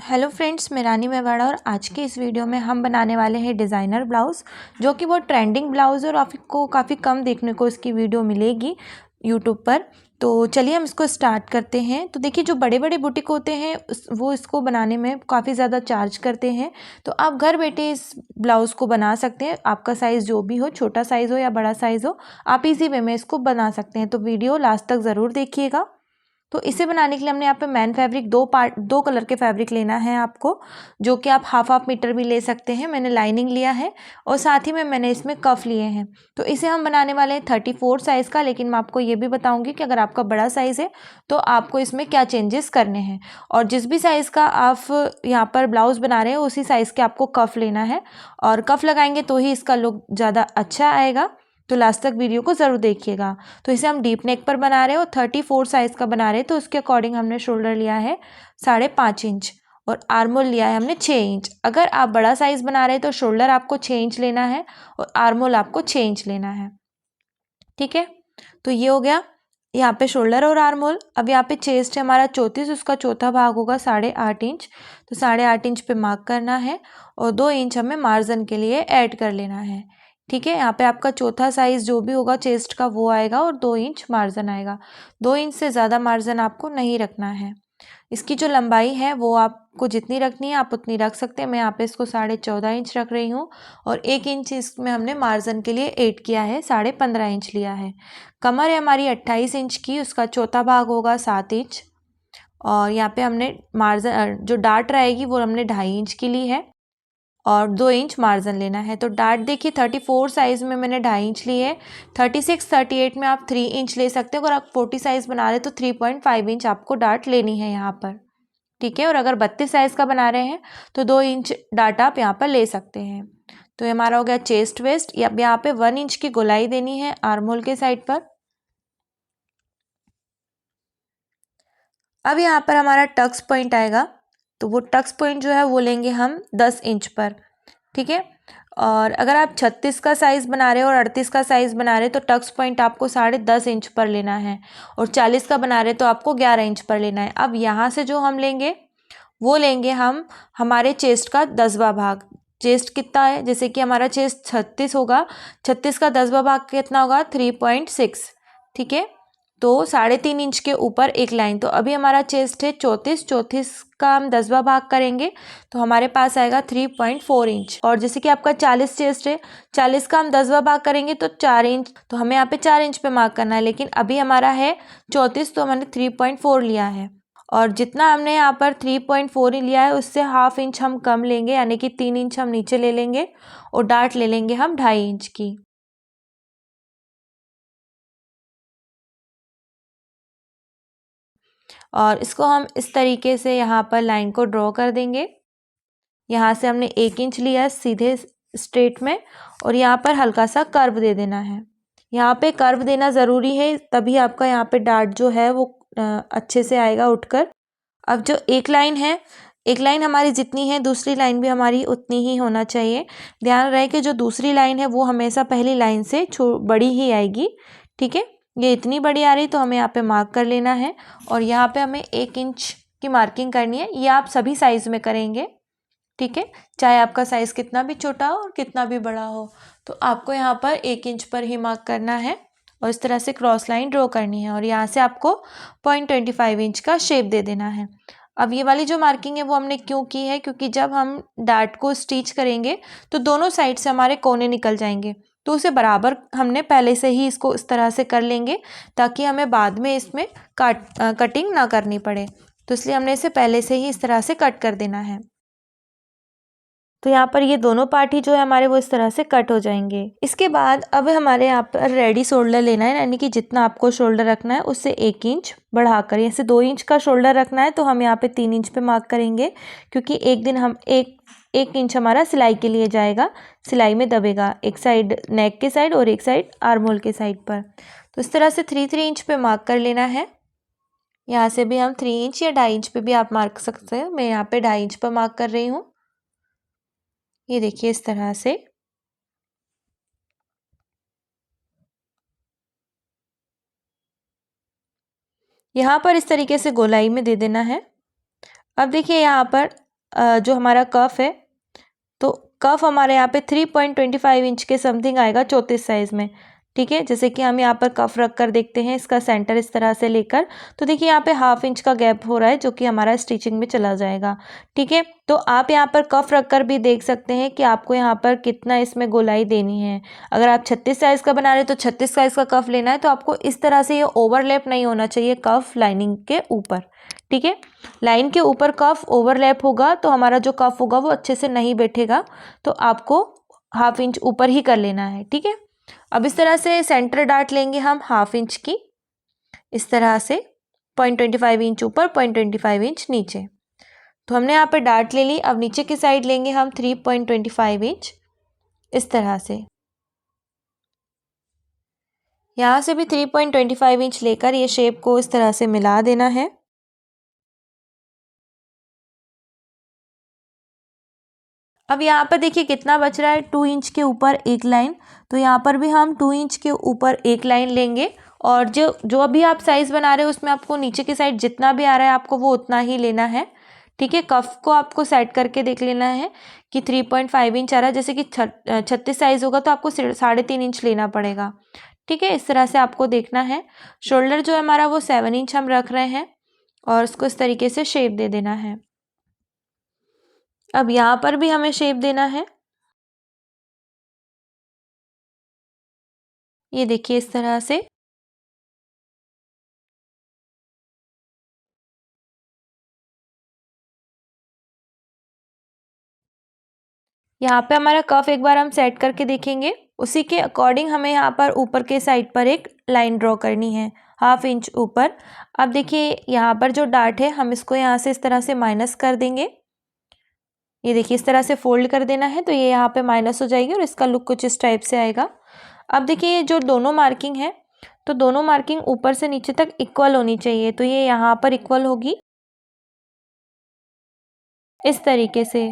Hello friends, मैं रानी मेवाड़ा और आज के इस वीडियो में हम बनाने वाले हैं डिज़ाइनर ब्लाउज़, जो कि बहुत ट्रेंडिंग ब्लाउज़ है और आपको काफ़ी कम देखने को इसकी वीडियो मिलेगी यूट्यूब पर। तो चलिए हम इसको स्टार्ट करते हैं। तो देखिए, जो बड़े बड़े बुटीक होते हैं वो इसको बनाने में काफ़ी ज़्यादा चार्ज करते हैं। तो आप घर बैठे इस ब्लाउज़ को बना सकते हैं। आपका साइज़ जो भी हो, छोटा साइज़ हो या बड़ा साइज़ हो, आप इजी वे में इसको बना सकते हैं। तो वीडियो लास्ट तक ज़रूर देखिएगा। तो इसे बनाने के लिए हमने यहाँ पे मैन फैब्रिक दो कलर के फैब्रिक लेना है आपको, जो कि आप हाफ मीटर भी ले सकते हैं। मैंने लाइनिंग लिया है और साथ ही में मैंने इसमें कफ लिए हैं। तो इसे हम बनाने वाले हैं 34 साइज़ का, लेकिन मैं आपको ये भी बताऊंगी कि अगर आपका बड़ा साइज़ है तो आपको इसमें क्या चेंजेस करने हैं। और जिस भी साइज़ का आप यहाँ पर ब्लाउज़ बना रहे हैं उसी साइज़ के आपको कफ लेना है, और कफ लगाएंगे तो ही इसका लुक ज़्यादा अच्छा आएगा। तो लास्ट तक वीडियो को ज़रूर देखिएगा। तो इसे हम डीप नेक पर बना रहे हैं और 34 साइज़ का बना रहे हैं, तो उसके अकॉर्डिंग हमने शोल्डर लिया है 5.5 इंच और आर्मोल लिया है हमने 6 इंच। अगर आप बड़ा साइज़ बना रहे हैं तो शोल्डर आपको 6 इंच लेना है और आर्मोल आपको 6 इंच लेना है। ठीक है, तो ये हो गया यहाँ पे शोल्डर और आर्मोल। अब यहाँ पे चेस्ट है हमारा 34, उसका चौथा भाग होगा 8.5 इंच। तो 8.5 इंच पे मार्क करना है और 2 इंच हमें मार्जिन के लिए ऐड कर लेना है। ठीक है, यहाँ पे आपका चौथा साइज जो भी होगा चेस्ट का वो आएगा और 2 इंच मार्जिन आएगा। 2 इंच से ज़्यादा मार्जिन आपको नहीं रखना है। इसकी जो लंबाई है वो आपको जितनी रखनी है आप उतनी रख सकते हैं। मैं यहाँ पे इसको 14.5 इंच रख रही हूँ और 1 इंच इसमें हमने मार्जिन के लिए ऐड किया है, 15.5 इंच लिया है। कमर है हमारी 28 इंच की, उसका चौथा भाग होगा 7 इंच। और यहाँ पे हमने मार्जिन जो डार्ट रहेगी वो हमने 2.5 इंच की ली है और 2 इंच मार्जिन लेना है। तो डार्ट देखिए 34 साइज़ में मैंने 2.5 इंच ली है। 36, 38 में आप 3 इंच ले सकते हो। अगर आप 40 साइज़ बना रहे हैं तो 3.5 इंच आपको डार्ट लेनी है यहाँ पर। ठीक है, और अगर 32 साइज़ का बना रहे हैं तो 2 इंच डार्ट आप यहाँ पर ले सकते हैं। तो ये हमारा हो गया चेस्ट वेस्ट। अब यहाँ पे 1 इंच की गोलाई देनी है आर्महोल के साइड पर। अब यहाँ पर हमारा टक्स पॉइंट आएगा, तो वो टक्स पॉइंट जो है वो लेंगे हम 10 इंच पर। ठीक है, और अगर आप 36 का साइज़ बना रहे हो और 38 का साइज़ बना रहे हो तो टक्स पॉइंट आपको 10.5 इंच पर लेना है, और 40 का बना रहे तो आपको 11 इंच पर लेना है। अब यहाँ से जो हम लेंगे वो लेंगे हम हमारे चेस्ट का 10वां भाग। चेस्ट कितना है, जैसे कि हमारा चेस्ट 36 होगा, 36 का 10वां भाग कितना होगा 3.6। ठीक है, तो 3.5 इंच के ऊपर एक लाइन। तो अभी हमारा चेस्ट है 34 का हम 10वां भाग करेंगे तो हमारे पास आएगा 3.4 इंच। और जैसे कि आपका 40 चेस्ट है, 40 का हम 10वां भाग करेंगे तो 4 इंच। तो हमें यहाँ पे 4 इंच पे मार्क करना है, लेकिन अभी हमारा है 34 तो हमने 3.4 लिया है। और जितना हमने यहाँ पर 3.4 ही लिया है उससे हाफ इंच हम कम लेंगे, यानी कि 3 इंच हम नीचे ले लेंगे और डार्ट ले लेंगे हम 2.5 इंच की। और इसको हम इस तरीके से यहाँ पर लाइन को ड्रॉ कर देंगे। यहाँ से हमने 1 इंच लिया है सीधे स्ट्रेट में, और यहाँ पर हल्का सा कर्व दे देना है। यहाँ पे कर्व देना ज़रूरी है, तभी आपका यहाँ पे डार्ट जो है वो अच्छे से आएगा उठकर। अब जो एक लाइन है, एक लाइन हमारी जितनी है दूसरी लाइन भी हमारी उतनी ही होना चाहिए। ध्यान रहे कि जो दूसरी लाइन है वो हमेशा पहली लाइन से बड़ी ही आएगी। ठीक है, ये इतनी बड़ी आ रही तो हमें यहाँ पे मार्क कर लेना है, और यहाँ पे हमें 1 इंच की मार्किंग करनी है। ये आप सभी साइज़ में करेंगे। ठीक है, चाहे आपका साइज़ कितना भी छोटा हो और कितना भी बड़ा हो, तो आपको यहाँ पर 1 इंच पर ही मार्क करना है और इस तरह से क्रॉस लाइन ड्रॉ करनी है, और यहाँ से आपको 0.25 इंच का शेप दे देना है। अब ये वाली जो मार्किंग है वो हमने क्यों की है, क्योंकि जब हम डार्ट को स्टिच करेंगे तो दोनों साइड से हमारे कोने निकल जाएंगे, तो उसे बराबर हमने पहले से ही इसको इस तरह से कर लेंगे ताकि हमें बाद में इसमें कटिंग ना करनी पड़े। तो इसलिए हमने इसे पहले से ही इस तरह से कट कर देना है। तो यहाँ पर ये दोनों पार्ट ही जो है हमारे वो इस तरह से कट हो जाएंगे। इसके बाद अब हमारे यहाँ पर रेडी शोल्डर लेना है, यानी कि जितना आपको शोल्डर रखना है उससे 1 इंच बढ़ाकर, जैसे 2 इंच का शोल्डर रखना है तो हम यहाँ पे 3 इंच पे मार्क करेंगे, क्योंकि एक दिन हम एक इंच हमारा सिलाई के लिए जाएगा, सिलाई में दबेगा एक साइड नेक के साइड और एक साइड आर्महोल के साइड पर। तो इस तरह से 3 इंच पे मार्क कर लेना है। यहाँ से भी हम 3 इंच या 2.5 इंच पे भी आप मार्क सकते हैं। मैं यहाँ पे 2.5 इंच पर मार्क कर रही हूँ। ये देखिए इस तरह से। यहाँ पर इस तरीके से गोलाई में दे देना है। अब देखिए यहाँ पर जो हमारा कफ है, तो कफ हमारे यहाँ पे 3.25 इंच के समथिंग आएगा 34 साइज में। ठीक है, जैसे कि हम यहाँ पर कफ रख कर देखते हैं, इसका सेंटर इस तरह से लेकर, तो देखिए यहाँ पे 1/2 इंच का गैप हो रहा है जो कि हमारा स्टिचिंग में चला जाएगा। ठीक है, तो आप यहाँ पर कफ रख कर भी देख सकते हैं कि आपको यहाँ पर कितना इसमें गोलाई देनी है। अगर आप 36 साइज का बना रहे हैं तो 36 साइज का कफ लेना है, तो आपको इस तरह से ये ओवरलैप नहीं होना चाहिए कफ लाइनिंग के ऊपर। ठीक है, लाइन के ऊपर कफ ओवरलैप होगा तो हमारा जो कफ होगा वो अच्छे से नहीं बैठेगा, तो आपको 1/2 इंच ऊपर ही कर लेना है। ठीक है, अब इस तरह से सेंटर डार्ट लेंगे हम 1/2 इंच की, इस तरह से 0.25 इंच ऊपर 0.25 इंच नीचे। तो हमने यहाँ पे डार्ट ले ली। अब नीचे की साइड लेंगे हम 3.25 इंच, इस तरह से। यहाँ से भी 3.25 इंच लेकर ये शेप को इस तरह से मिला देना है। अब यहाँ पर देखिए कितना बच रहा है, 2 इंच के ऊपर एक लाइन, तो यहाँ पर भी हम 2 इंच के ऊपर एक लाइन लेंगे, और जो जो अभी आप साइज बना रहे हो उसमें आपको नीचे की साइड जितना भी आ रहा है आपको वो उतना ही लेना है। ठीक है, कफ को आपको सेट करके देख लेना है कि 3.5 इंच आ रहा है, जैसे कि 36 साइज होगा तो आपको 3.5 इंच लेना पड़ेगा। ठीक है, इस तरह से आपको देखना है। शोल्डर जो है हमारा वो 7 इंच हम रख रहे हैं, और उसको इस तरीके से शेप दे देना है। अब यहाँ पर भी हमें शेप देना है, ये देखिए इस तरह से। यहाँ पे हमारा कफ एक बार हम सेट करके देखेंगे, उसी के अकॉर्डिंग हमें यहाँ पर ऊपर के साइड पर एक लाइन ड्रॉ करनी है 1/2 इंच ऊपर। अब देखिए यहाँ पर जो डार्ट है हम इसको यहाँ से इस तरह से माइनस कर देंगे, ये देखिए इस तरह से फोल्ड कर देना है, तो ये यहाँ पे माइनस हो जाएगी और इसका लुक कुछ इस टाइप से आएगा। अब देखिए ये जो दोनों मार्किंग है, तो दोनों मार्किंग ऊपर से नीचे तक इक्वल होनी चाहिए, तो ये यहाँ पर इक्वल होगी इस तरीके से।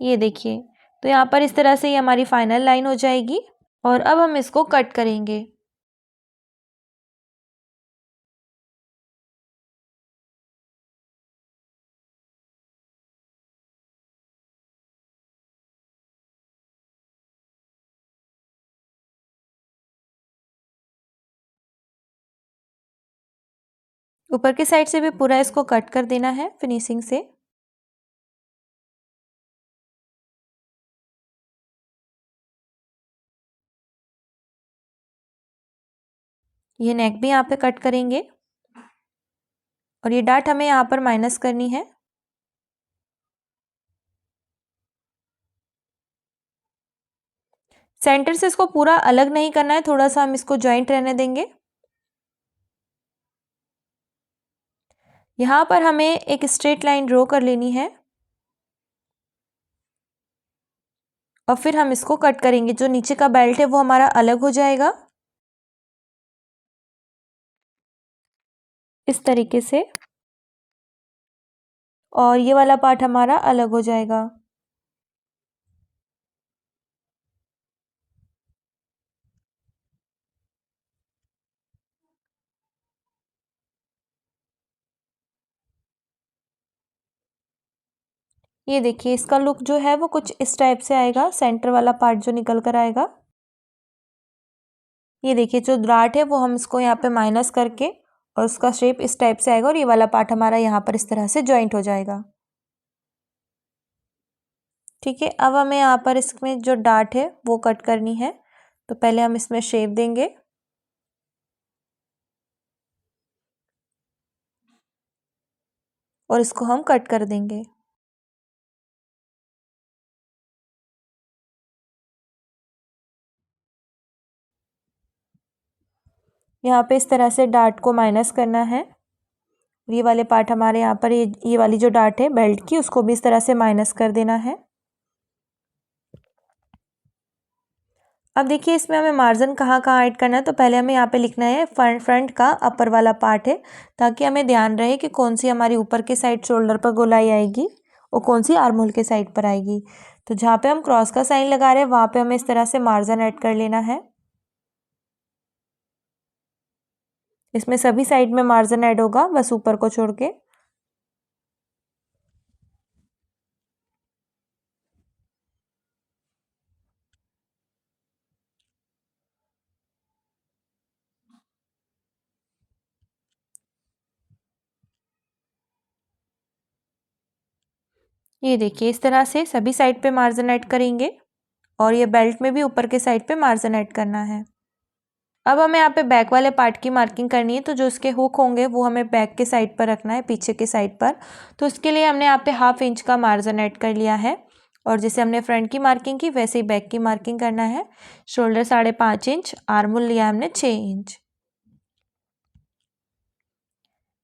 ये देखिए, तो यहाँ पर इस तरह से ये हमारी फाइनल लाइन हो जाएगी, और अब हम इसको कट करेंगे। ऊपर की साइड से भी पूरा इसको कट कर देना है फिनिशिंग से। ये नेक भी यहाँ पे कट करेंगे, और ये डार्ट हमें यहाँ पर माइनस करनी है। सेंटर से इसको पूरा अलग नहीं करना है, थोड़ा सा हम इसको जॉइंट रहने देंगे। यहाँ पर हमें एक स्ट्रेट लाइन ड्रॉ कर लेनी है, और फिर हम इसको कट करेंगे। जो नीचे का बेल्ट है वो हमारा अलग हो जाएगा इस तरीके से, और ये वाला पार्ट हमारा अलग हो जाएगा। ये देखिए इसका लुक जो है वो कुछ इस टाइप से आएगा, सेंटर वाला पार्ट जो निकल कर आएगा। ये देखिए जो डार्ट है वो हम इसको यहाँ पे माइनस करके, और उसका शेप इस टाइप से आएगा, और ये वाला पार्ट हमारा यहाँ पर इस तरह से जॉइंट हो जाएगा। ठीक है, अब हमें यहाँ पर इसमें जो डार्ट है वो कट करनी है, तो पहले हम इसमें शेप देंगे, और इसको हम कट कर देंगे। यहाँ पे इस तरह से डार्ट को माइनस करना है, ये वाले पार्ट हमारे यहाँ पर ये वाली जो डार्ट है बेल्ट की, उसको भी इस तरह से माइनस कर देना है। अब देखिए इसमें हमें मार्जिन कहाँ कहाँ ऐड करना है, तो पहले हमें यहाँ पे लिखना है फ्रंट का अपर वाला पार्ट है, ताकि हमें ध्यान रहे कि कौन सी हमारी ऊपर के साइड शोल्डर पर गोलाई आएगी और कौन सी आर्म होल के साइड पर आएगी। तो जहाँ पे हम क्रॉस का साइन लगा रहे हैं वहाँ पे हमें इस तरह से मार्जिन ऐड कर लेना है। इसमें सभी साइड में मार्जिन ऐड होगा, बस ऊपर को छोड़ के। ये देखिए इस तरह से सभी साइड पे मार्जिन ऐड करेंगे और ये बेल्ट में भी ऊपर के साइड पे मार्जिन ऐड करना है। अब हमें यहाँ पे बैक वाले पार्ट की मार्किंग करनी है, तो जो इसके हुक होंगे वो हमें बैक के साइड पर रखना है, पीछे के साइड पर। तो इसके लिए हमने यहाँ पे 1/2 इंच का मार्जिन ऐड कर लिया है और जैसे हमने फ्रंट की मार्किंग की वैसे ही बैक की मार्किंग करना है। शोल्डर 5.5 इंच, आर्म होल लिया हमने 6 इंच।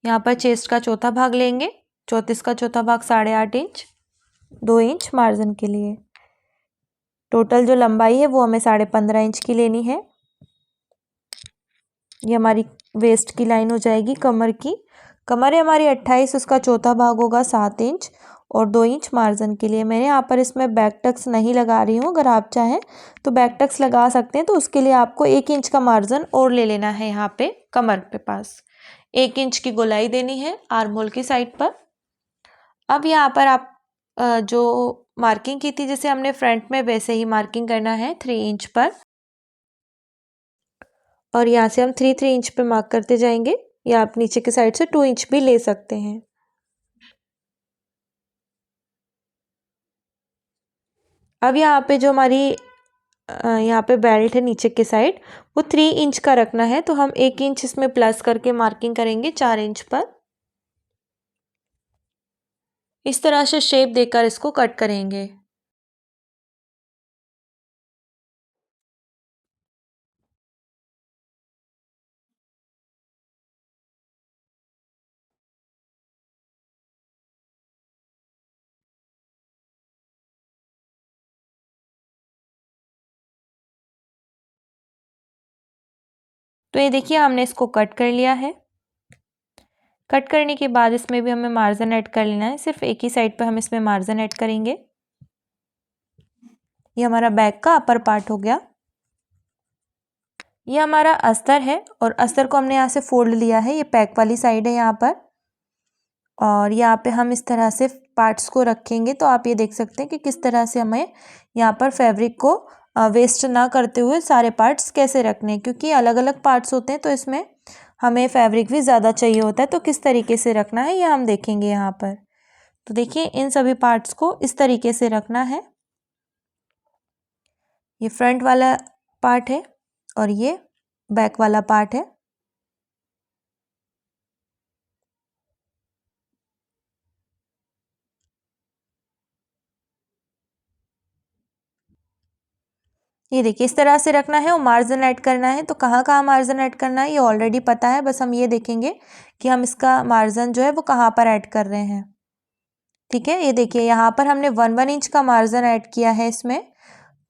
यहाँ पर चेस्ट का चौथा भाग लेंगे, 34 का चौथा भाग 8.5 इंच, 2 इंच मार्जिन के लिए। टोटल जो लंबाई है वो हमें 15.5 इंच की लेनी है। ये हमारी वेस्ट की लाइन हो जाएगी कमर की। कमर है हमारी 28, उसका चौथा भाग होगा 7 इंच और 2 इंच मार्जिन के लिए। मैंने यहाँ पर इसमें बैक टक्स नहीं लगा रही हूँ, अगर आप चाहें तो बैक टक्स लगा सकते हैं। तो उसके लिए आपको 1 इंच का मार्जिन और ले लेना है यहाँ पे कमर के पास। 1 इंच की गोलाई देनी है आर्म होल की साइड पर। अब यहाँ पर आप जो मार्किंग की थी जैसे हमने फ्रंट में, वैसे ही मार्किंग करना है 3 इंच पर और यहाँ से हम 3 इंच पे मार्क करते जाएंगे, या आप नीचे के साइड से 2 इंच भी ले सकते हैं। अब यहाँ पे जो हमारी यहाँ पे बेल्ट है नीचे के साइड, वो 3 इंच का रखना है, तो हम 1 इंच इसमें प्लस करके मार्किंग करेंगे 4 इंच पर। इस तरह से शेप देकर इसको कट करेंगे। तो ये देखिए हमने इसको कट कर लिया है। कट करने के बाद इसमें भी हमें मार्जिन ऐड कर लेना है, सिर्फ एक ही साइड पर हम इसमें मार्जिन ऐड करेंगे। ये हमारा बैक का अपर पार्ट हो गया। ये हमारा अस्तर है और अस्तर को हमने यहाँ से फोल्ड लिया है, ये बैक वाली साइड है यहाँ पर। और यहाँ पे हम इस तरह से पार्ट्स को रखेंगे, तो आप ये देख सकते हैं कि किस तरह से हमें यहाँ पर फैब्रिक को वेस्ट ना करते हुए सारे पार्ट्स कैसे रखने हैं, क्योंकि अलग अलग पार्ट्स होते हैं तो इसमें हमें फैब्रिक भी ज़्यादा चाहिए होता है। तो किस तरीके से रखना है ये हम देखेंगे यहाँ पर। तो देखिए इन सभी पार्ट्स को इस तरीके से रखना है। ये फ्रंट वाला पार्ट है और ये बैक वाला पार्ट है। ये देखिए इस तरह से रखना है और मार्जिन ऐड करना है। तो कहाँ कहाँ मार्जिन ऐड करना है ये ऑलरेडी पता है, बस हम ये देखेंगे कि हम इसका मार्जिन जो है वो कहाँ पर ऐड कर रहे हैं। ठीक है, ये देखिए यहाँ पर हमने 1 इंच का मार्जिन ऐड किया है इसमें।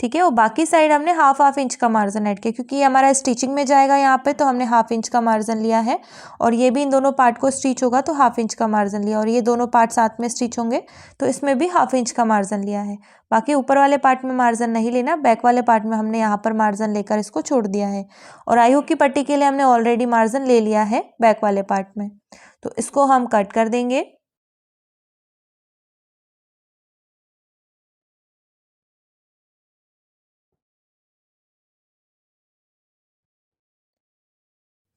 ठीक है, और बाकी साइड हमने हाफ इंच का मार्जिन ऐड किया, क्योंकि ये हमारा स्टिचिंग में जाएगा यहाँ पे, तो हमने 1/2 इंच का मार्जिन लिया है। और ये भी इन दोनों पार्ट को स्टिच होगा तो 1/2 इंच का मार्जिन लिया, और ये दोनों पार्ट साथ में स्टिच होंगे तो इसमें भी 1/2 इंच का मार्जिन लिया है। बाकी ऊपर वाले पार्ट में मार्जिन नहीं लेना, बैक वाले पार्ट में हमने यहाँ पर मार्जिन लेकर इसको छोड़ दिया है। और आई हुक की पट्टी के लिए हमने ऑलरेडी मार्जिन ले लिया है बैक वाले पार्ट में। तो इसको हम कट कर देंगे।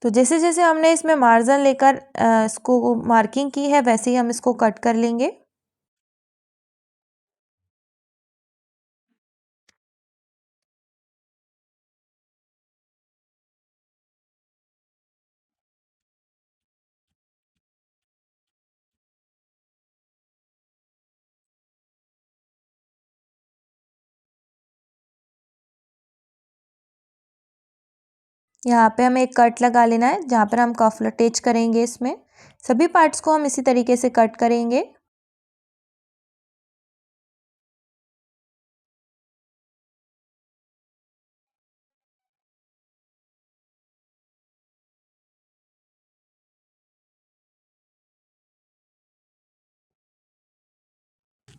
तो जैसे जैसे हमने इसमें मार्जिन लेकर इसको मार्किंग की है, वैसे ही हम इसको कट कर लेंगे। यहाँ पे हमें एक कट लगा लेना है, जहाँ पर हम कफ अटैच करेंगे। इसमें सभी पार्ट्स को हम इसी तरीके से कट करेंगे।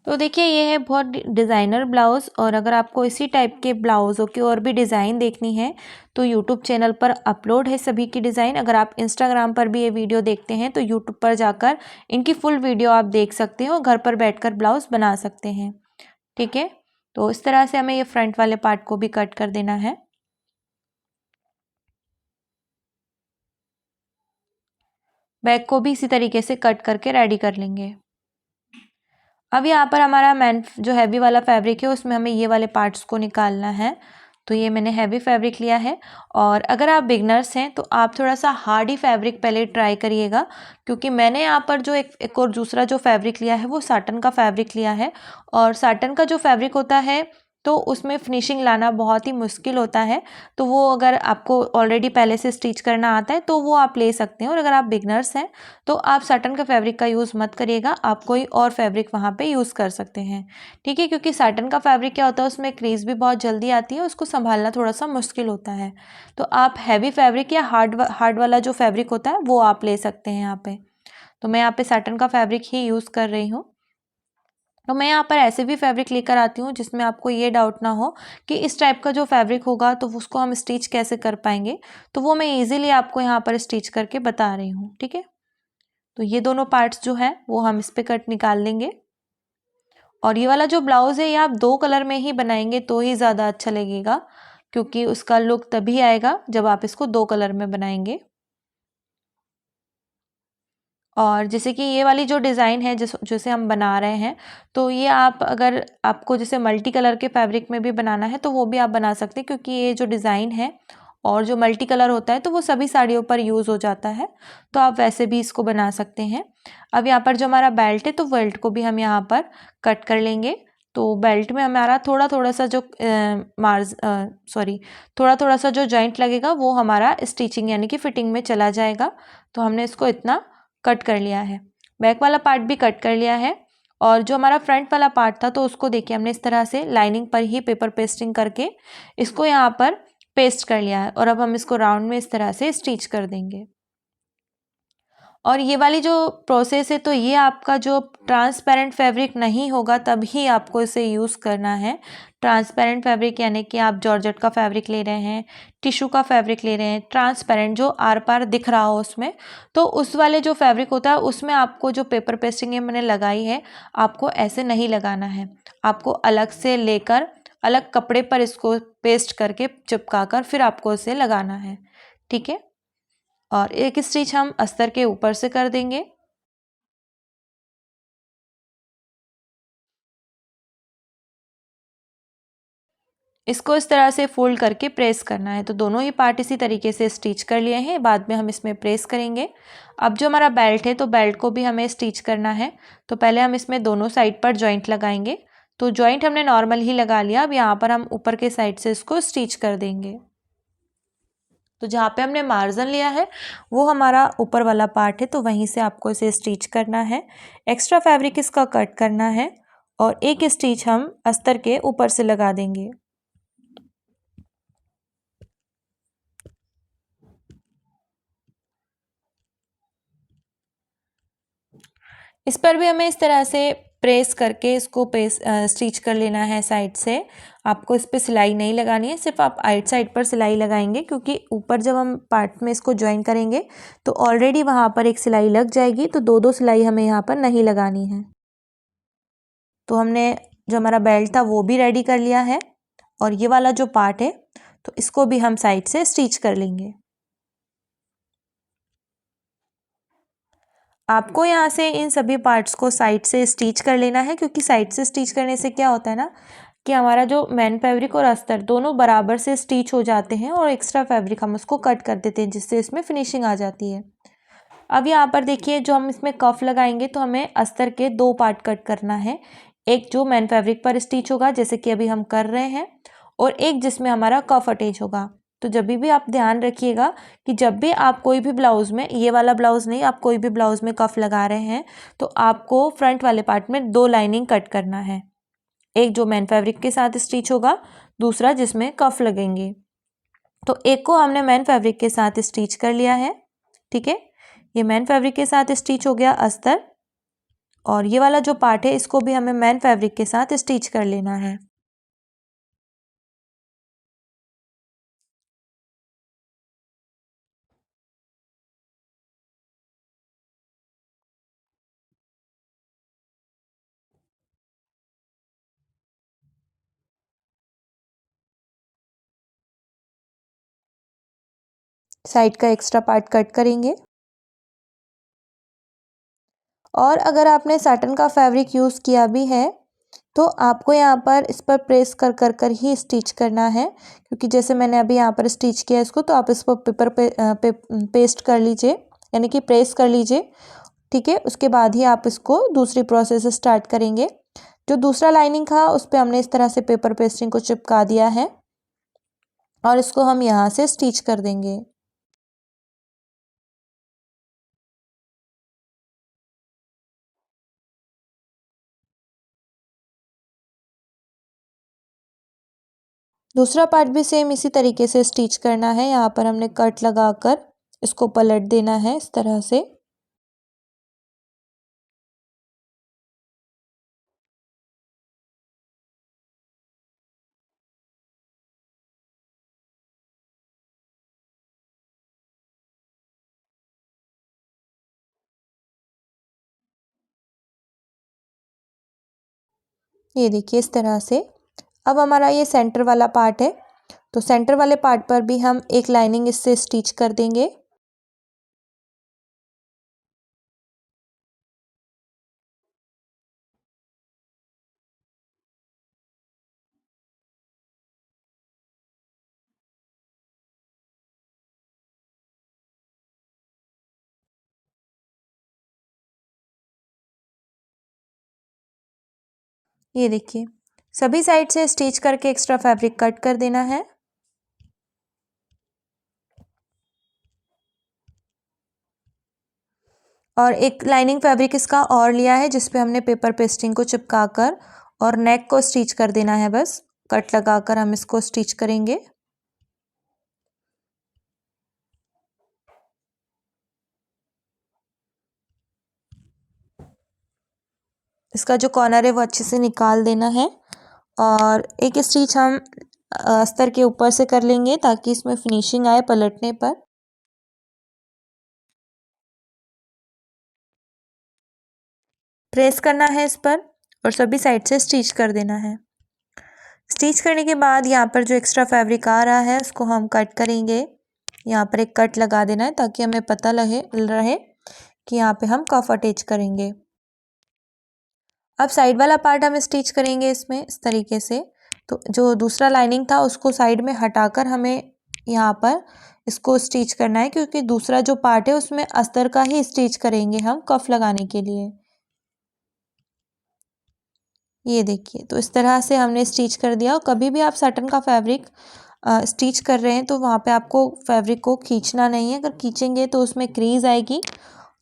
तो देखिए ये है बहुत डिज़ाइनर ब्लाउज़, और अगर आपको इसी टाइप के ब्लाउज़ों की और भी डिज़ाइन देखनी है तो यूट्यूब चैनल पर अपलोड है सभी की डिज़ाइन। अगर आप इंस्टाग्राम पर भी ये वीडियो देखते हैं तो यूट्यूब पर जाकर इनकी फुल वीडियो आप देख सकते हो, घर पर बैठकर ब्लाउज़ बना सकते हैं। ठीक है, तो इस तरह से हमें ये फ्रंट वाले पार्ट को भी कट कर देना है। बैक को भी इसी तरीके से कट करके रेडी कर लेंगे। अब यहाँ पर हमारा मैन जो हैवी वाला फैब्रिक है उसमें हमें ये वाले पार्ट्स को निकालना है। तो ये मैंने हैवी फैब्रिक लिया है। और अगर आप बिगनर्स हैं तो आप थोड़ा सा हार्डी फैब्रिक पहले ट्राई करिएगा, क्योंकि मैंने यहाँ पर जो एक और दूसरा जो फैब्रिक लिया है वो साटन का फैब्रिक लिया है। और साटन का जो फैब्रिक होता है तो उसमें फिनिशिंग लाना बहुत ही मुश्किल होता है। तो वो अगर आपको ऑलरेडी पहले से स्टिच करना आता है तो वो आप ले सकते हैं। और अगर आप बिगनर्स हैं तो आप साटन का फैब्रिक का यूज़ मत करिएगा, आप कोई और फैब्रिक वहाँ पे यूज़ कर सकते हैं। ठीक है, क्योंकि साटन का फैब्रिक क्या होता है उसमें क्रीज भी बहुत जल्दी आती है, उसको संभालना थोड़ा सा मुश्किल होता है। तो आप हैवी फैब्रिक या हार्ड वाला जो फैब्रिक होता है वो आप ले सकते हैं यहाँ पे। तो मैं यहाँ पे साटन का फैब्रिक ही यूज़ कर रही हूँ। तो मैं यहाँ पर ऐसे भी फैब्रिक लेकर आती हूँ जिसमें आपको ये डाउट ना हो कि इस टाइप का जो फैब्रिक होगा तो उसको हम स्टिच कैसे कर पाएंगे। तो वो मैं इजीली आपको यहाँ पर स्टिच करके बता रही हूँ। ठीक है, तो ये दोनों पार्ट्स जो हैं वो हम इस पे कट निकाल लेंगे। और ये वाला जो ब्लाउज़ है ये आप 2 कलर में ही बनाएंगे तो ही ज़्यादा अच्छा लगेगा, क्योंकि उसका लुक तभी आएगा जब आप इसको 2 कलर में बनाएंगे। और जैसे कि ये वाली जो डिज़ाइन है जैसे हम बना रहे हैं, तो ये आप अगर आपको जैसे मल्टी कलर के फैब्रिक में भी बनाना है तो वो भी आप बना सकते हैं, क्योंकि ये जो डिज़ाइन है और जो मल्टी कलर होता है तो वो सभी साड़ियों पर यूज़ हो जाता है। तो आप वैसे भी इसको बना सकते हैं। अब यहाँ पर जो हमारा बेल्ट है तो बेल्ट को भी हम यहाँ पर कट कर लेंगे। तो बेल्ट में हमारा थोड़ा थोड़ा सा जो थोड़ा थोड़ा सा जो जॉइंट लगेगा वो हमारा स्टिचिंग यानी कि फिटिंग में चला जाएगा। तो हमने इसको इतना कट कर लिया है। बैक वाला पार्ट भी कट कर लिया है। और जो हमारा फ्रंट वाला पार्ट था तो उसको देखिए हमने इस तरह से लाइनिंग पर ही पेपर पेस्टिंग करके इसको यहाँ पर पेस्ट कर लिया है। और अब हम इसको राउंड में इस तरह से स्टिच कर देंगे। और ये वाली जो प्रोसेस है तो ये आपका जो ट्रांसपेरेंट फैब्रिक नहीं होगा तभी आपको इसे यूज़ करना है। ट्रांसपेरेंट फैब्रिक यानी कि आप जॉर्जेट का फैब्रिक ले रहे हैं, टिश्यू का फैब्रिक ले रहे हैं, ट्रांसपेरेंट जो आर पार दिख रहा हो उसमें, तो उस वाले जो फैब्रिक होता है उसमें आपको जो पेपर पेस्टिंग मैंने लगाई है आपको ऐसे नहीं लगाना है। आपको अलग से लेकर अलग कपड़े पर इसको पेस्ट करके चिपका कर फिर आपको इसे लगाना है। ठीक है, और एक स्टिच हम अस्तर के ऊपर से कर देंगे। इसको इस तरह से फोल्ड करके प्रेस करना है। तो दोनों ही पार्ट इसी तरीके से स्टिच कर लिए हैं, बाद में हम इसमें प्रेस करेंगे। अब जो हमारा बेल्ट है तो बेल्ट को भी हमें स्टिच करना है। तो पहले हम इसमें दोनों साइड पर जॉइंट लगाएंगे। तो जॉइंट हमने नॉर्मल ही लगा लिया। अब यहाँ पर हम ऊपर के साइड से इसको स्टिच कर देंगे। तो जहाँ पे हमने मार्जिन लिया है वो हमारा ऊपर वाला पार्ट है, तो वहीं से आपको इसे स्टिच करना है। एक्स्ट्रा फैब्रिक इसका कट करना है और एक स्टिच हम अस्तर के ऊपर से लगा देंगे। इस पर भी हमें इस तरह से प्रेस करके इसको स्टिच कर लेना है साइड से। आपको इस पर सिलाई नहीं लगानी है, सिर्फ आप आइट साइड पर सिलाई लगाएंगे, क्योंकि ऊपर जब हम पार्ट में इसको ज्वाइन करेंगे तो ऑलरेडी वहाँ पर एक सिलाई लग जाएगी, तो दो दो सिलाई हमें यहाँ पर नहीं लगानी है। तो हमने जो हमारा बेल्ट था वो भी रेडी कर लिया है। और ये वाला जो पार्ट है तो इसको भी हम साइड से स्टिच कर लेंगे। आपको यहाँ से इन सभी पार्ट्स को साइड से स्टिच कर लेना है, क्योंकि साइड से स्टिच करने से क्या होता है ना कि हमारा जो मैन फैब्रिक और अस्तर दोनों बराबर से स्टिच हो जाते हैं और एक्स्ट्रा फैब्रिक हम उसको कट कर देते हैं, जिससे इसमें फिनिशिंग आ जाती है। अब यहाँ पर देखिए जो हम इसमें कफ लगाएंगे तो हमें अस्तर के 2 पार्ट कट करना है। एक जो मैन फैब्रिक पर स्टिच होगा जैसे कि अभी हम कर रहे हैं, और एक जिसमें हमारा कफ अटैच होगा। तो जब भी आप ध्यान रखिएगा कि जब भी आप कोई भी ब्लाउज़ में, ये वाला ब्लाउज़ नहीं, आप कोई भी ब्लाउज़ में कफ लगा रहे हैं तो आपको फ्रंट वाले पार्ट में 2 लाइनिंग कट करना है। एक जो मैन फैब्रिक के साथ स्टिच होगा, दूसरा जिसमें कफ लगेंगे। तो एक को हमने मैन फैब्रिक के साथ स्टिच कर लिया है। ठीक है, ये मैन फैब्रिक के साथ स्टिच हो गया अस्तर, और ये वाला जो पार्ट है इसको भी हमें मैन फैब्रिक के साथ स्टिच कर लेना है। साइड का एक्स्ट्रा पार्ट कट करेंगे। और अगर आपने साटन का फैब्रिक यूज़ किया भी है तो आपको यहाँ पर इस पर प्रेस कर ही स्टिच करना है, क्योंकि जैसे मैंने अभी यहाँ पर स्टिच किया इसको, तो आप इसको पेपर पे पेस्ट कर लीजिए, यानी कि प्रेस कर लीजिए। ठीक है, उसके बाद ही आप इसको दूसरी प्रोसेस स्टार्ट करेंगे। जो दूसरा लाइनिंग था उस पर हमने इस तरह से पेपर पेस्टिंग को चिपका दिया है और इसको हम यहाँ से स्टिच कर देंगे। दूसरा पार्ट भी सेम इसी तरीके से स्टिच करना है। यहाँ पर हमने कट लगाकर इसको पलट देना है इस तरह से। ये देखिए इस तरह से। अब हमारा ये सेंटर वाला पार्ट है, तो सेंटर वाले पार्ट पर भी हम एक लाइनिंग इससे स्टिच कर देंगे। ये देखिए, सभी साइड से स्टिच करके एक्स्ट्रा फैब्रिक कट कर देना है। और एक लाइनिंग फैब्रिक इसका और लिया है जिस पे हमने पेपर पेस्टिंग को चिपका कर और नेक को स्टिच कर देना है। बस कट लगाकर हम इसको स्टिच करेंगे। इसका जो कॉर्नर है वो अच्छे से निकाल देना है और एक स्टिच हम अस्तर के ऊपर से कर लेंगे ताकि इसमें फिनिशिंग आए पलटने पर। प्रेस करना है इस पर और सभी साइड से स्टिच कर देना है। स्टिच करने के बाद यहाँ पर जो एक्स्ट्रा फैब्रिक आ रहा है उसको हम कट करेंगे। यहाँ पर एक कट लगा देना है ताकि हमें पता रहे कि यहाँ पे हम कफ अटैच करेंगे। अब साइड वाला पार्ट हम स्टिच करेंगे इसमें इस तरीके से। तो जो दूसरा लाइनिंग था उसको साइड में हटाकर हमें यहाँ पर इसको स्टिच करना है, क्योंकि दूसरा जो पार्ट है उसमें अस्तर का ही स्टिच करेंगे हम कफ लगाने के लिए। ये देखिए, तो इस तरह से हमने स्टिच कर दिया। और कभी भी आप साटन का फैब्रिक स्टिच कर रहे हैं तो वहाँ पे आपको फैब्रिक को खींचना नहीं है। अगर खींचेंगे तो उसमें क्रीज आएगी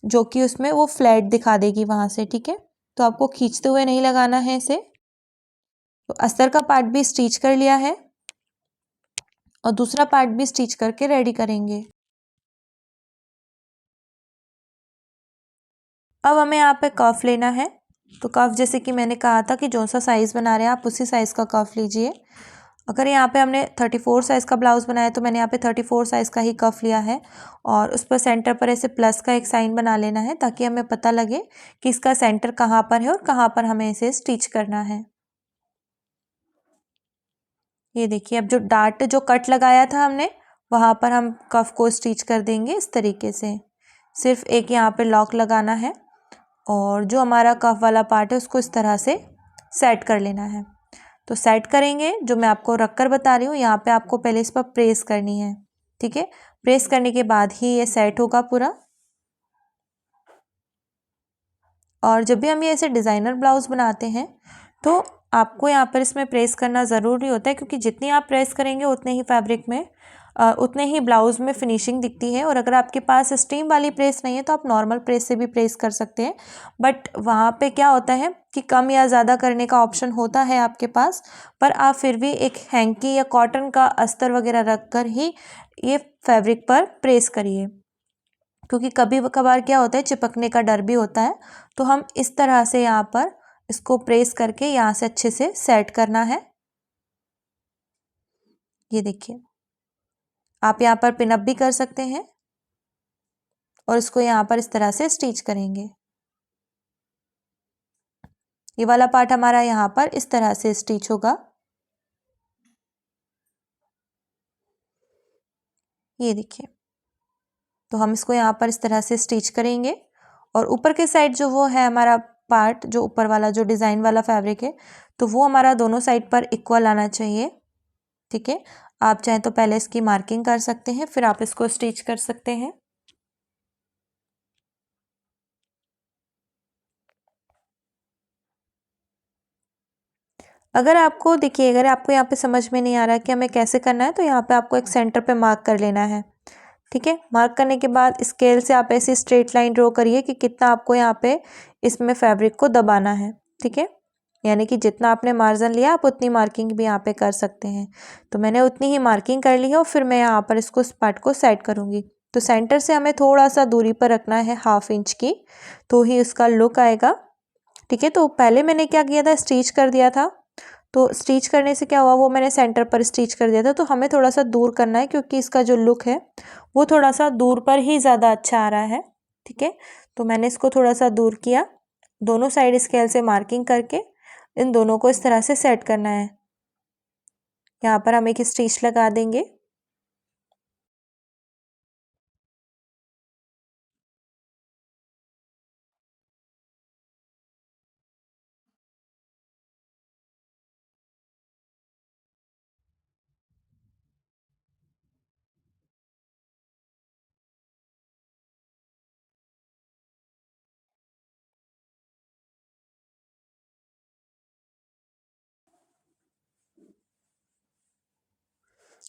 जो कि उसमें वो फ्लैट दिखा देगी वहाँ से। ठीक है, तो आपको खींचते हुए नहीं लगाना है इसे। तो अस्तर का पार्ट भी स्टिच कर लिया है और दूसरा पार्ट भी स्टिच करके रेडी करेंगे। अब हमें यहाँ पे कफ लेना है। तो कफ जैसे कि मैंने कहा था कि जो सा साइज़ बना रहे हैं आप उसी साइज़ का कफ लीजिए। अगर यहाँ पे हमने 34 साइज़ का ब्लाउज़ बनाया तो मैंने यहाँ पे 34 साइज़ का ही कफ लिया है और उस पर सेंटर पर ऐसे प्लस का एक साइन बना लेना है ताकि हमें पता लगे कि इसका सेंटर कहाँ पर है और कहाँ पर हमें इसे स्टिच करना है। ये देखिए, अब जो डार्ट जो कट लगाया था हमने वहाँ पर हम कफ को स्टिच कर देंगे इस तरीके से। सिर्फ एक यहाँ पे लॉक लगाना है और जो हमारा कफ वाला पार्ट है उसको इस तरह से सेट कर लेना है। तो सेट करेंगे जो मैं आपको रख कर बता रही हूँ। यहाँ पे आपको पहले इस पर प्रेस करनी है। ठीक है, प्रेस करने के बाद ही ये सेट होगा पूरा। और जब भी हम ये ऐसे डिज़ाइनर ब्लाउज बनाते हैं तो आपको यहाँ पर इसमें प्रेस करना ज़रूरी होता है, क्योंकि जितनी आप प्रेस करेंगे उतने ही फैब्रिक में उतने ही ब्लाउज में फिनिशिंग दिखती है। और अगर आपके पास स्टीम वाली प्रेस नहीं है तो आप नॉर्मल प्रेस से भी प्रेस कर सकते हैं, बट वहाँ पे क्या होता है कि कम या ज़्यादा करने का ऑप्शन होता है आपके पास, पर आप फिर भी एक हैंकी या कॉटन का अस्तर वगैरह रख कर ही ये फैब्रिक पर प्रेस करिए, क्योंकि कभी कभार क्या होता है चिपकने का डर भी होता है। तो हम इस तरह से यहाँ पर इसको प्रेस करके यहाँ से अच्छे से सेट करना है। ये देखिए, आप यहाँ पर पिन अप भी कर सकते हैं और इसको यहाँ पर इस तरह से स्टिच करेंगे। ये वाला पार्ट हमारा यहाँ पर इस तरह से स्टिच होगा। ये देखिए, तो हम इसको यहाँ पर इस तरह से स्टिच करेंगे और ऊपर के साइड जो वो है हमारा पार्ट, जो ऊपर वाला जो डिज़ाइन वाला फैब्रिक है, तो वो हमारा दोनों साइड पर इक्वल आना चाहिए। ठीक है, आप चाहें तो पहले इसकी मार्किंग कर सकते हैं, फिर आप इसको स्टिच कर सकते हैं। अगर आपको देखिए, अगर आपको यहाँ पे समझ में नहीं आ रहा है कि हमें कैसे करना है, तो यहाँ पे आपको एक सेंटर पे मार्क कर लेना है। ठीक है, मार्क करने के बाद स्केल से आप ऐसी स्ट्रेट लाइन ड्रॉ करिए कि कितना आपको यहाँ पे इसमें फैब्रिक को दबाना है। ठीक है, यानी कि जितना आपने मार्जिन लिया आप उतनी मार्किंग भी यहाँ पे कर सकते हैं। तो मैंने उतनी ही मार्किंग कर ली है और फिर मैं यहाँ पर इसको इस पार्ट को सेट करूँगी। तो सेंटर से हमें थोड़ा सा दूरी पर रखना है, 1/2 इंच की, तो ही उसका लुक आएगा। ठीक है, तो पहले मैंने क्या किया था, स्टिच कर दिया था। तो स्टिच करने से क्या हुआ, वो मैंने सेंटर पर स्टिच कर दिया था, तो हमें थोड़ा सा दूर करना है क्योंकि इसका जो लुक है वो थोड़ा सा दूर पर ही ज़्यादा अच्छा आ रहा है। ठीक है, तो मैंने इसको थोड़ा सा दूर किया, दोनों साइड स्केल से मार्किंग करके इन दोनों को इस तरह से सेट करना है। यहाँ पर हम एक स्टिच लगा देंगे।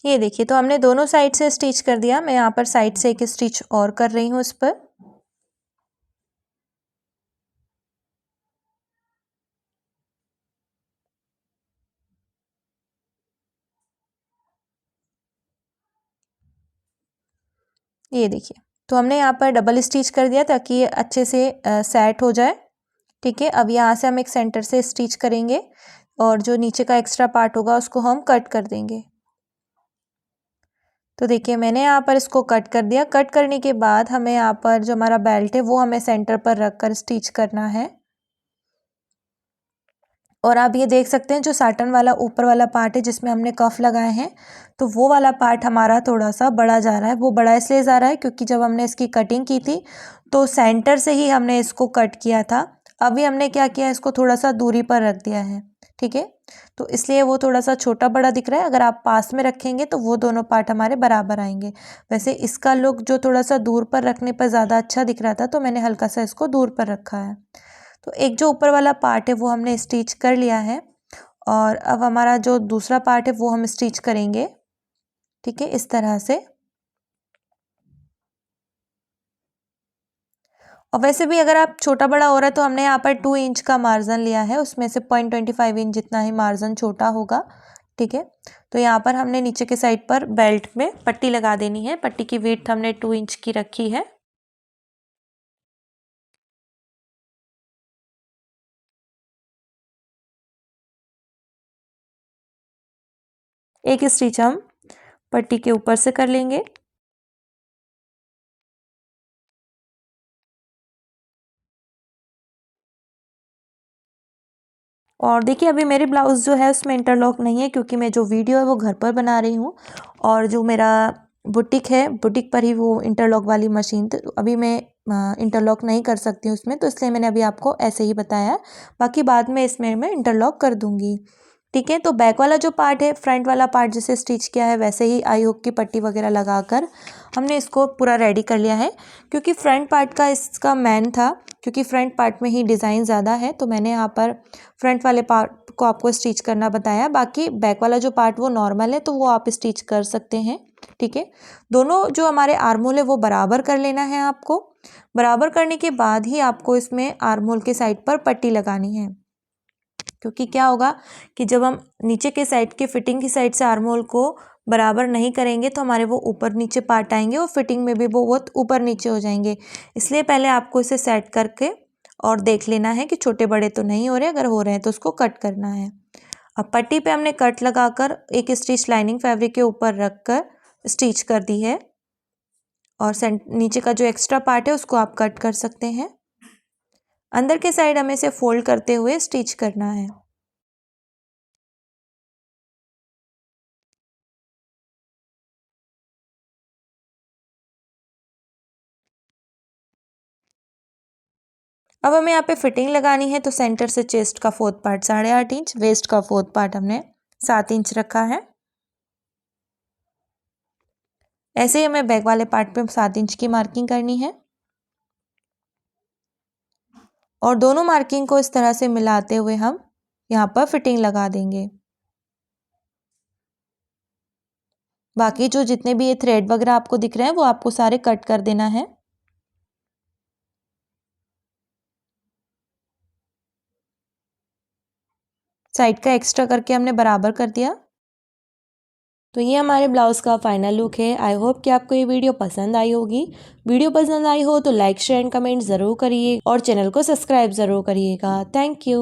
ये देखिए, तो हमने दोनों साइड से स्टिच कर दिया। मैं यहाँ पर साइड से एक स्टिच और कर रही हूँ इस पर। ये देखिए, तो हमने यहाँ पर डबल स्टिच कर दिया ताकि ये अच्छे से सेट हो जाए। ठीक है, अब यहाँ से हम एक सेंटर से स्टिच करेंगे और जो नीचे का एक्स्ट्रा पार्ट होगा उसको हम कट कर देंगे। तो देखिए, मैंने यहाँ पर इसको कट कर दिया। कट करने के बाद हमें यहाँ पर जो हमारा बेल्ट है वो हमें सेंटर पर रख कर स्टिच करना है। और आप ये देख सकते हैं, जो साटन वाला ऊपर वाला पार्ट है जिसमें हमने कफ लगाए हैं, तो वो वाला पार्ट हमारा थोड़ा सा बड़ा जा रहा है। वो बड़ा इसलिए जा रहा है क्योंकि जब हमने इसकी कटिंग की थी तो सेंटर से ही हमने इसको कट किया था। अभी हमने क्या किया, इसको थोड़ा सा दूरी पर रख दिया है। ठीक है, तो इसलिए वो थोड़ा सा छोटा बड़ा दिख रहा है। अगर आप पास में रखेंगे तो वो दोनों पार्ट हमारे बराबर आएंगे। वैसे इसका लुक जो थोड़ा सा दूर पर रखने पर ज़्यादा अच्छा दिख रहा था, तो मैंने हल्का सा इसको दूर पर रखा है। तो एक जो ऊपर वाला पार्ट है वो हमने स्टिच कर लिया है और अब हमारा जो दूसरा पार्ट है वो हम स्टिच करेंगे। ठीक है, इस तरह से। और वैसे भी अगर आप छोटा बड़ा हो रहा है तो हमने यहाँ पर 2 इंच का मार्जिन लिया है, उसमें से 0.25 इंच जितना ही मार्जिन छोटा होगा। ठीक है, तो यहाँ पर हमने नीचे के साइड पर बेल्ट में पट्टी लगा देनी है। पट्टी की विड्थ हमने 2 इंच की रखी है। एक स्टिच हम पट्टी के ऊपर से कर लेंगे। और देखिए, अभी मेरी ब्लाउज़ जो है उसमें इंटरलॉक नहीं है क्योंकि मैं जो वीडियो है वो घर पर बना रही हूँ और जो मेरा बुटीक है, बुटीक पर ही वो इंटरलॉक वाली मशीन, तो अभी मैं इंटरलॉक नहीं कर सकती हूँ उसमें, तो इसलिए मैंने अभी आपको ऐसे ही बताया। बाकी बाद में इसमें मैं इंटरलॉक कर दूँगी। ठीक है, तो बैक वाला जो पार्ट है, फ्रंट वाला पार्ट जैसे स्टिच किया है वैसे ही आई हुक की पट्टी वगैरह लगाकर हमने इसको पूरा रेडी कर लिया है। क्योंकि फ्रंट पार्ट का इसका मेन था, क्योंकि फ्रंट पार्ट में ही डिज़ाइन ज़्यादा है, तो मैंने यहाँ पर फ्रंट वाले पार्ट को आपको स्टिच करना बताया। बाकी बैक वाला जो पार्ट वो नॉर्मल है, तो वो आप स्टिच कर सकते हैं। ठीक है, दोनों जो हमारे आर्म होल है वो बराबर कर लेना है आपको। बराबर करने के बाद ही आपको इसमें आर्म होल के साइड पर पट्टी लगानी है। क्योंकि क्या होगा कि जब हम नीचे के साइड के फिटिंग की साइड से आर्म होल को बराबर नहीं करेंगे तो हमारे वो ऊपर नीचे पार्ट आएंगे और फिटिंग में भी वो बहुत ऊपर नीचे हो जाएंगे। इसलिए पहले आपको इसे सेट करके और देख लेना है कि छोटे बड़े तो नहीं हो रहे। अगर हो रहे हैं तो उसको कट करना है। अब पट्टी पे हमने कट लगाकर एक स्टिच लाइनिंग फैब्रिक के ऊपर रख कर स्टिच कर दी है और नीचे का जो एक्स्ट्रा पार्ट है उसको आप कट कर सकते हैं। अंदर के साइड हमें इसे फोल्ड करते हुए स्टिच करना है। अब हमें यहाँ पे फिटिंग लगानी है, तो सेंटर से चेस्ट का 4th पार्ट 8.5 इंच, वेस्ट का 4th पार्ट हमने 7 इंच रखा है। ऐसे ही हमें बैक वाले पार्ट पे 7 इंच की मार्किंग करनी है और दोनों मार्किंग को इस तरह से मिलाते हुए हम यहाँ पर फिटिंग लगा देंगे। बाकी जो जितने भी ये थ्रेड वगैरह आपको दिख रहे हैं वो आपको सारे कट कर देना है। साइड का एक्स्ट्रा करके हमने बराबर कर दिया। तो ये हमारे ब्लाउज़ का फाइनल लुक है। आई होप कि आपको ये वीडियो पसंद आई होगी। वीडियो पसंद आई हो तो लाइक शेयर एंड कमेंट ज़रूर करिए और चैनल को सब्सक्राइब ज़रूर करिएगा। Thank you.